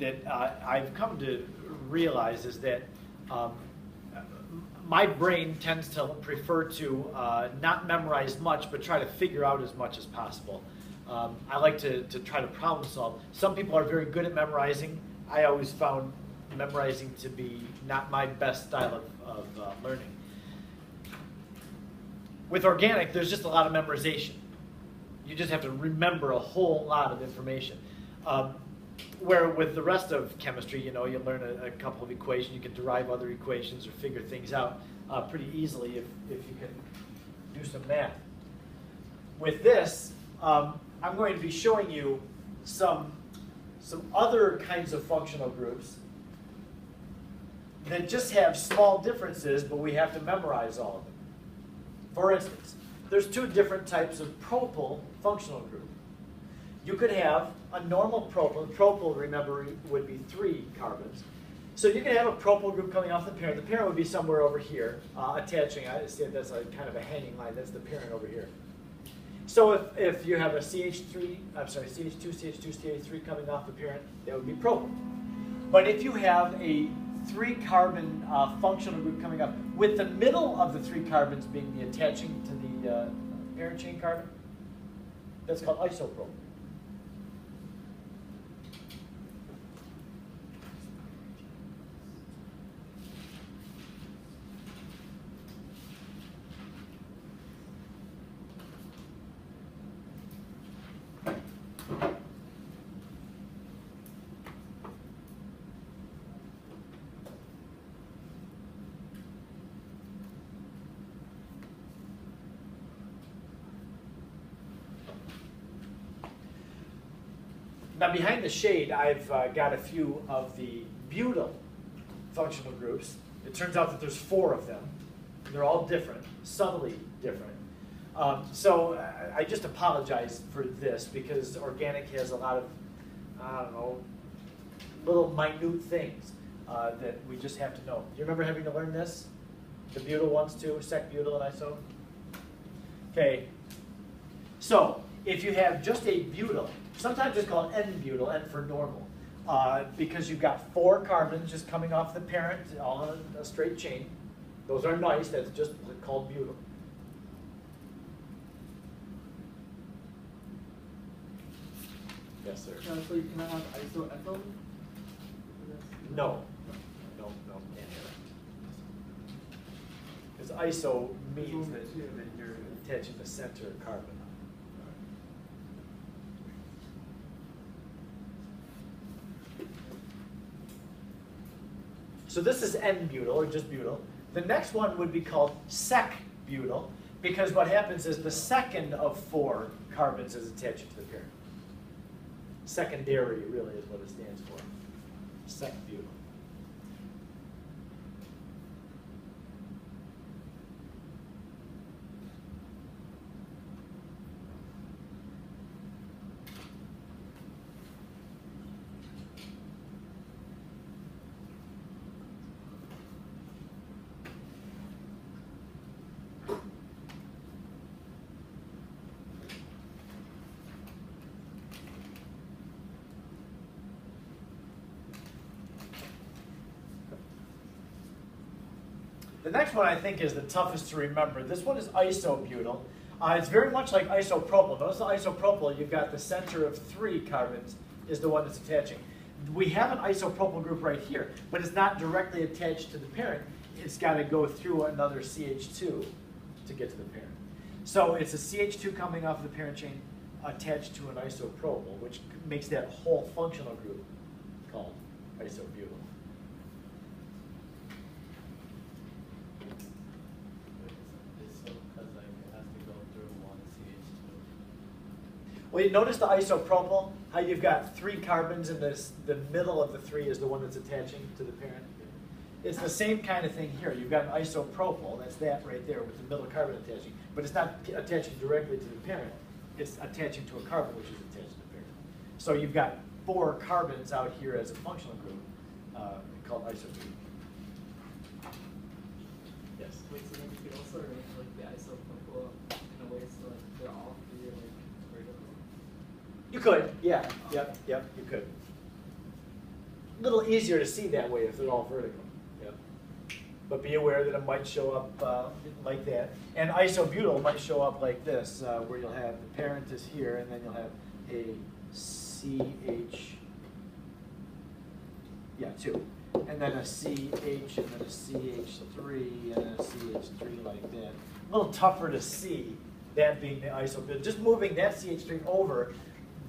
That I've come to realize is that my brain tends to prefer to not memorize much, but try to figure out as much as possible. I like to try to problem solve. Some people are very good at memorizing. I always found memorizing to be not my best style of learning. With organic, there's just a lot of memorization. You just have to remember a whole lot of information. Where with the rest of chemistry, you know, you learn a couple of equations, you can derive other equations or figure things out pretty easily if you can do some math. With this, I'm going to be showing you some other kinds of functional groups that just have small differences, but we have to memorize all of them. For instance, there's two different types of propyl functional group. You could have a normal propyl. Propyl, remember, would be 3 carbons. So you could have a propyl group coming off the parent. The parent would be somewhere over here, attaching. I see that's a kind of a hanging line. That's the parent over here. So if you have a CH2, CH3 coming off the parent, that would be propyl. But if you have a 3-carbon functional group coming up, with the middle of the 3 carbons being the attaching to the parent chain carbon, that's called isopropyl. Now behind the shade, I've got a few of the butyl functional groups. It turns out that there's 4 of them. They're all different, subtly different. So I just apologize for this because organic has a lot of, I don't know, little minute things that we just have to know. Do you remember having to learn this? The butyl ones too, sec-butyl and iso? Okay, so if you have just a butyl, sometimes it's called N-butyl, N for normal, because you've got 4 carbons just coming off the parent, all in a straight chain. Those are nice, that's just called butyl. Yes, sir. So you cannot have isoethyl? No, can't have it. Because iso means that you're attaching the center carbon. So this is N-butyl, or just butyl. The next one would be called sec-butyl, because what happens is the second of 4 carbons is attached to the parent. Secondary, really, is what it stands for. Sec-butyl. The next one I think is the toughest to remember. This one is isobutyl. It's very much like isopropyl. Notice the isopropyl, you've got the center of 3 carbons is the one that's attaching. We have an isopropyl group right here, but it's not directly attached to the parent. It's got to go through another CH2 to get to the parent. So it's a CH2 coming off the parent chain attached to an isopropyl, which makes that whole functional group called isobutyl. Well, you notice the isopropyl, how you've got 3 carbons and the middle of the 3 is the one that's attaching to the parent. It's the same kind of thing here. You've got an isopropyl, that's that right there with the middle carbon attaching, but it's not attaching directly to the parent. It's attaching to a carbon which is attached to the parent. So you've got 4 carbons out here as a functional group called isobutyl. Yes? Wait, so then you could also arrange like the isopropyl in a way so like they're all 3 like vertical? You could, yeah, yep, you could. little easier to see that way if they're all vertical. Yep. But be aware that it might show up like that. And isobutyl might show up like this, where you'll have the parent is here, and then you'll have a CH, yeah, 2. And then a CH, and then a CH3, and then a CH3 like that. A little tougher to see, that being the isobutyl. Just moving that CH3 over,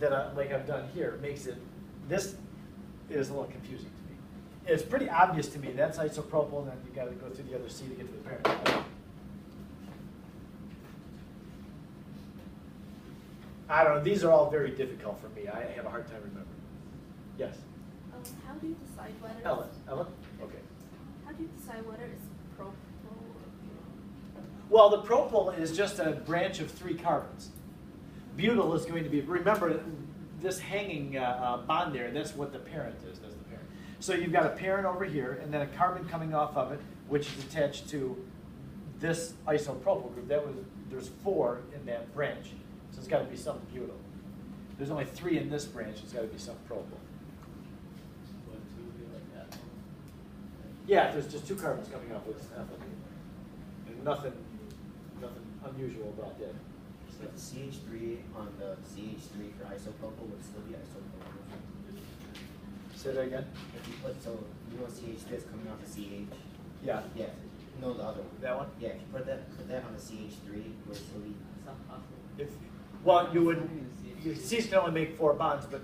that like I've done here, makes it, this is a little confusing to me. It's pretty obvious to me, that's isopropyl, and then you got to go through the other C to get to the parent. I don't know, these are all very difficult for me. I have a hard time remembering. Yes? How do you decide whether Ellen? Okay. How do you decide whether it's propyl or butyl? Well, the propyl is just a branch of 3 carbons. Butyl is going to be, remember this hanging bond there, that's what the parent is, that's the parent. So you've got a parent over here, and then a carbon coming off of it, which is attached to this isopropyl group. There's 4 in that branch, so it's got to be some butyl. There's only 3 in this branch, it's got to be some propyl. Yeah, there's just 2 carbons coming off with ethylene. And nothing unusual about that. So the CH3 on the CH3 for isopropyl would still be isopropyl. Say that again? If you put, so you know CH3 is coming off the CH? Yeah. Yeah. No, the other one. That one? Yeah, if you put that on the CH3, it would still be. It's not possible. If, well, you would, C's can only make 4 bonds, but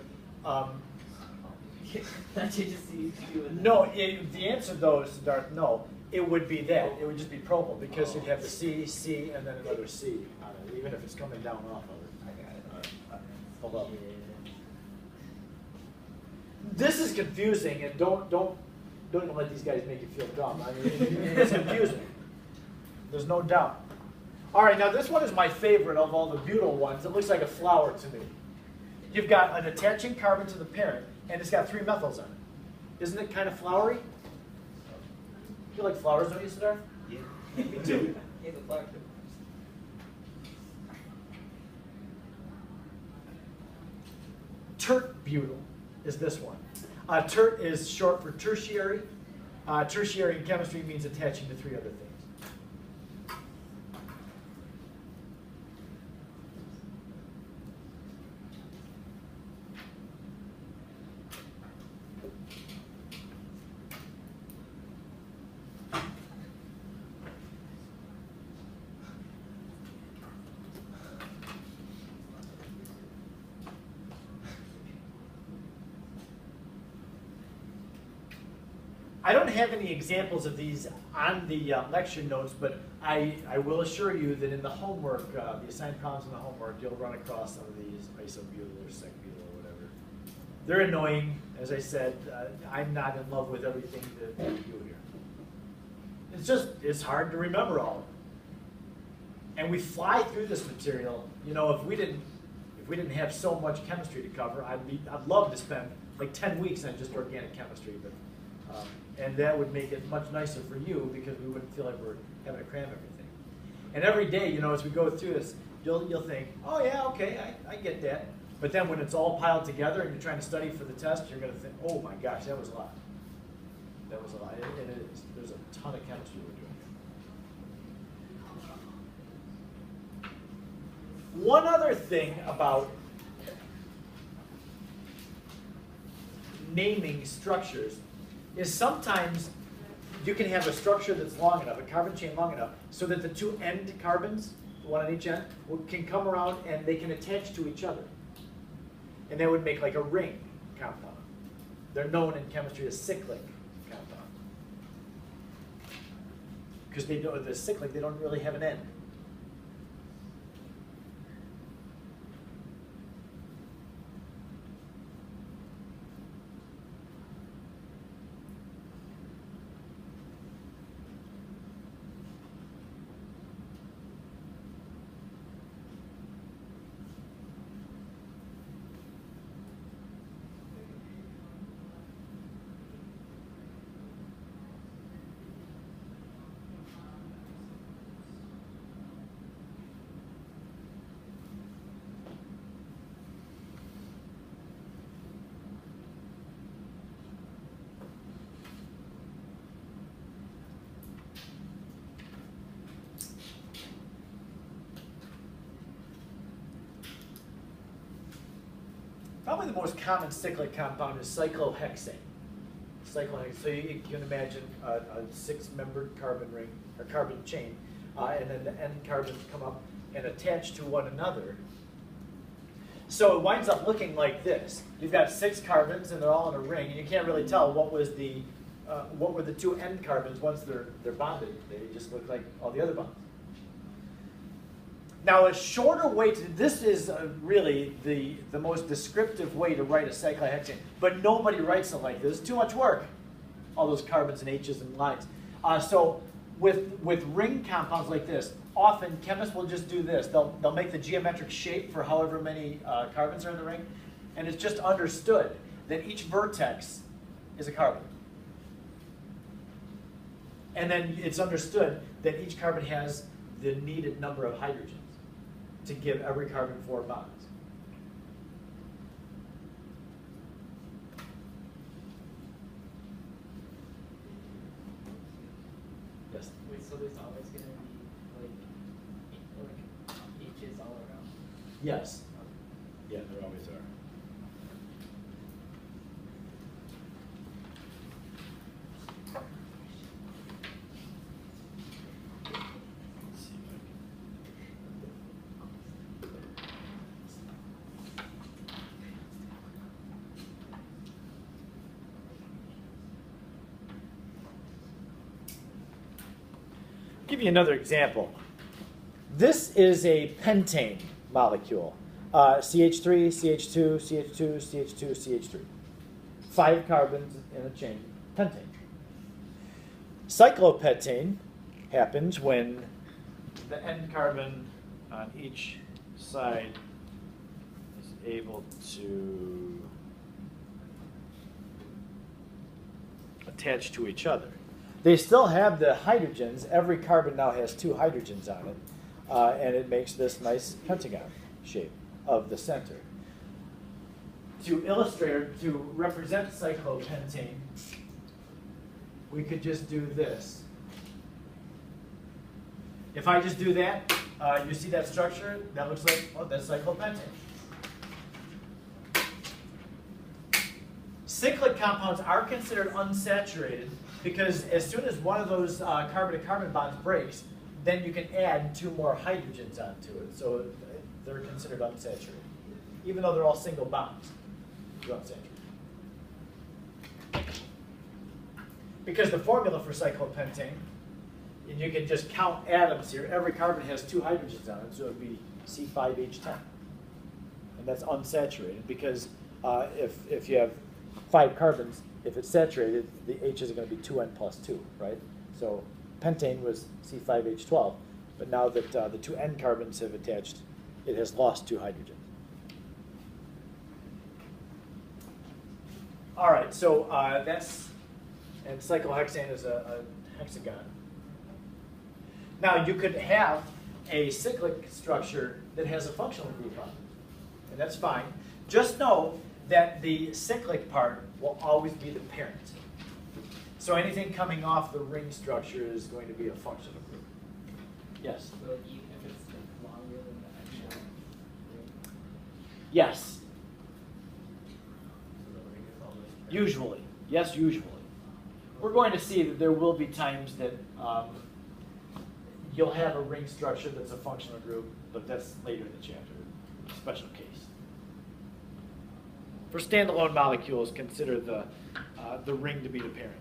That changes CH2. no, the answer though is, Darth, no. It would be that. It would just be propyl because you'd have the C, C, and then another C on it, even if it's coming down off of it. I got it. Hold up. This is confusing, and don't even let these guys make you feel dumb. I mean, it's confusing. There's no doubt. All right, now this one is my favorite of all the butyl ones. It looks like a flower to me. You've got an attaching carbon to the parent, and it's got 3 methyls on it. Isn't it kind of flowery? You like flowers, don't you, Siddharth? Yeah. Me too. He's a flower. Tertbutyl is this one. Tert is short for tertiary. Tertiary in chemistry means attaching to 3 other things. I don't have any examples of these on the lecture notes, but I will assure you that in the homework, the assigned problems in the homework, you'll run across some of these isobutyl or secbutyl or whatever. They're annoying, as I said. I'm not in love with everything that we do here. It's hard to remember all of them. And we fly through this material. You know, if we didn't have so much chemistry to cover, I'd love to spend like 10 weeks on just organic chemistry, but. And that would make it much nicer for you because we wouldn't feel like we're having to cram everything. And every day, you know, as we go through this, you'll think, oh yeah, okay, I get that. But then when it's all piled together and you're trying to study for the test, you're going to think, oh my gosh, that was a lot. That was a lot, and it is. There's a ton of chemistry we're doing here. One other thing about naming structures is sometimes you can have a structure that's long enough, a carbon chain long enough, so that the 2 end carbons, one on each end, can come around and they can attach to each other. And that would make like a ring compound. They're known in chemistry as cyclic compound. Because the cyclic, they don't really have an end. Probably the most common cyclic compound is cyclohexane. Cyclohexane. So you can imagine a 6-membered carbon ring or carbon chain, and then the end carbons come up and attach to one another. So it winds up looking like this. You've got 6 carbons and they're all in a ring, and you can't really tell what were the 2 end carbons once they're bonded. They just look like all the other bonds. Now a shorter way to, this is really the most descriptive way to write a cyclohexane, but nobody writes it like this. It's too much work, all those carbons and H's and lines. So with ring compounds like this, often chemists will just do this. They'll make the geometric shape for however many carbons are in the ring, and it's just understood that each vertex is a carbon. And then it's understood that each carbon has the needed number of hydrogens to give every carbon 4 bonds. Yes? Wait, so there's always going to be like H's all around? Yes. Yeah, there always are. Give you another example. This is a pentane molecule. CH3, CH2, CH2, CH2, CH3. 5 carbons in a chain, pentane. Cyclopentane happens when the end carbon on each side is able to attach to each other. They still have the hydrogens. Every carbon now has 2 hydrogens on it, and it makes this nice pentagon shape of the center. To illustrate or to represent cyclopentane, we could just do this. If I just do that, you see that structure? That looks like, oh, that's cyclopentane. Cyclic compounds are considered unsaturated because as soon as one of those carbon-to-carbon bonds breaks, then you can add 2 more hydrogens onto it. So they're considered unsaturated. Even though they're all single bonds, they're unsaturated. Because the formula for cyclopentane, and you can just count atoms here, every carbon has 2 hydrogens on it, so it would be C5H10. And that's unsaturated because if you have 5 carbons, if it's saturated, the H is going to be 2N plus 2, right? So pentane was C5H12, but now that the 2 N carbons have attached, it has lost 2 hydrogens. All right, so and cyclohexane is a hexagon. Now you could have a cyclic structure that has a functional group on it, and that's fine. Just know that the cyclic part will always be the parent. So anything coming off the ring structure is going to be a functional group. Yes? So even if it's like longer than the actual ring? Yes. So the ring is always parent. Usually. Yes, usually. We're going to see that there will be times that you'll have a ring structure that's a functional group, but that's later in the chapter. Special case. For standalone molecules, consider the ring to be the parent.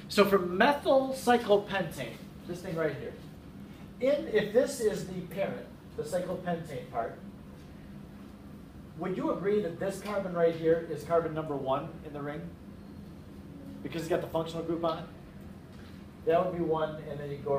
So for methyl cyclopentane, this thing right here, if this is the parent, the cyclopentane part, would you agree that this carbon right here is carbon number 1 in the ring? Because it's got the functional group on it? That would be 1, and then you go